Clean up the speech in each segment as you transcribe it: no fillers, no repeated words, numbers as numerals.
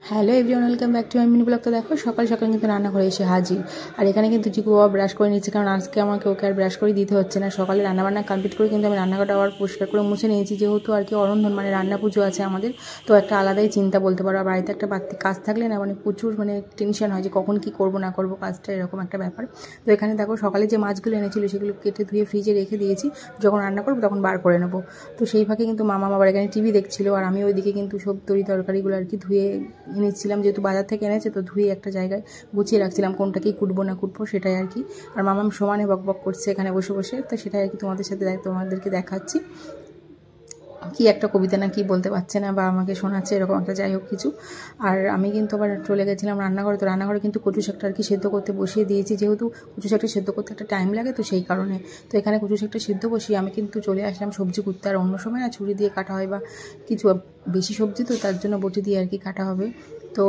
Hello everyone, welcome back to my mini blog. তো দেখো সকাল সকাল কিন্তু রান্না করে এসে হাজির। আর এখানে কিন্তু চিকু বাবা ব্রাশ করে নিচ্ছে, কারণ আজকে আমাকে ওকে আর ব্রাশ করে দিতে হচ্ছে না। সকালে রান্নাবান্না কমপ্লিট করে কিন্তু আমি রান্নাঘরটা আবার পরিষ্কার করে মুছে নিয়েছি, যেহেতু আর কি অরন্ধন মানে রান্না পুজো আছে আমাদের, তো একটা আলাদাই চিন্তা বলতে পারো। আর বাড়িতে একটা বাড়তি কাজ থাকলে না মানে প্রচুর মানে টেনশন হয় যে কখন কি করব না করব কাজটা, এরকম একটা ব্যাপার। তো এখানে দেখো সকালে যে মাছগুলো এনেছিল সেগুলো কেটে ধুয়ে ফ্রিজে রেখে দিয়েছি, যখন রান্না করবো তখন বার করে নেবো। তো সেই ফাঁকে কিন্তু মামা আবার এখানে টিভি দেখছিল, আর আমি ওইদিকে কিন্তু সব তরকারিগুলো আর কি ধুয়ে এনেছিলাম, যেহেতু বাজার থেকে এনেছে তো ধুয়ে একটা জায়গায় গুছিয়ে রাখছিলাম, কোনটা কি কুটবো না কুটবো সেটাই আর কি। আর মামাম সমানে বকবক করছে এখানে বসে বসে, তো সেটাই আর কি তোমাদেরকে দেখাচ্ছি। কি একটা কবিতা না কি বলতে পারছে না, বা আমাকে শোনাচ্ছে এরকম একটা, যাই হোক কিছু। আর আমি কিন্তু আবার চলে গেছিলাম রান্নাঘরে। তো রান্নাঘরে কিন্তু কচু শাকটা আর কি সেদ্ধ করতে বসিয়ে দিয়েছি, যেহেতু কচু শাকটা সেদ্ধ করতে একটা টাইম লাগে, তো সেই কারণে। তো এখানে কচু শাকটা সেদ্ধ বসিয়ে আমি কিন্তু চলে আসলাম সবজি কুটতে। আর অন্য সময় না ছুরি দিয়ে কাটা হয়, বা কিছু বেশি সবজি তো তার জন্য বটি দিয়ে আর কি কাটা হবে। তো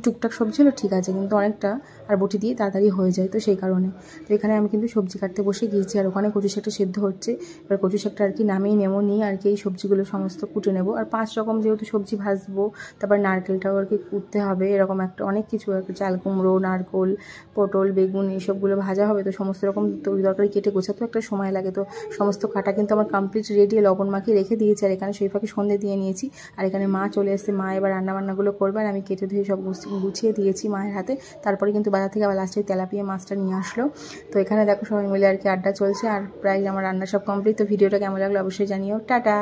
টুকটাক সবজি হলো ঠিক আছে, কিন্তু অনেকটা আর বটি দিয়ে তাড়াতাড়ি হয়ে যায়, তো সেই কারণে। তো এখানে আমি কিন্তু সবজি কাটতে বসে গিয়েছি, আর ওখানে কচু শাকটা সেদ্ধ হচ্ছে। এবার কচু শাকটা আর কি নামিয়ে নেবো, নিয়ে আর কি এই সবজিগুলো সমস্ত কুটে নেবো। আর 5 রকম যেহেতু সবজি ভাজবো, তারপর নারকেলটাও আর কি কুটতে হবে, এরকম একটা অনেক কিছু আর কি, চাল কুমড়ো, নারকেল, পটল, বেগুন এইসবগুলো ভাজা হবে। তো সমস্ত রকম তরকারি কেটে গোছাতেও একটা সময় লাগে। তো সমস্ত কাটা কিন্তু আমার কমপ্লিট রেডি, লবণ মাখিয়ে রেখে দিয়েছি। আর এখানে সেই ফাঁকে সন্ধে দিয়ে নিয়েছি। আর এখানে মা চলে এসেছে, মা এবার রান্নাবান্নাগুলো করবে, আর আমি কেটে ধুয়ে সব গুছিয়ে দিয়েছি মায়ের হাতে। তারপরে কিন্তু বাজার থেকে আবার লাস্টে তেলাপিয়া মাছটা নিয়ে আসলো। তো এখানে দেখো সবাই মিলে আর কি আড্ডা চলছে, আর প্রায় আমার রান্না সব কমপ্লিট। তো ভিডিওটা কেমন লাগলো অবশ্যই জানিও। টাটা।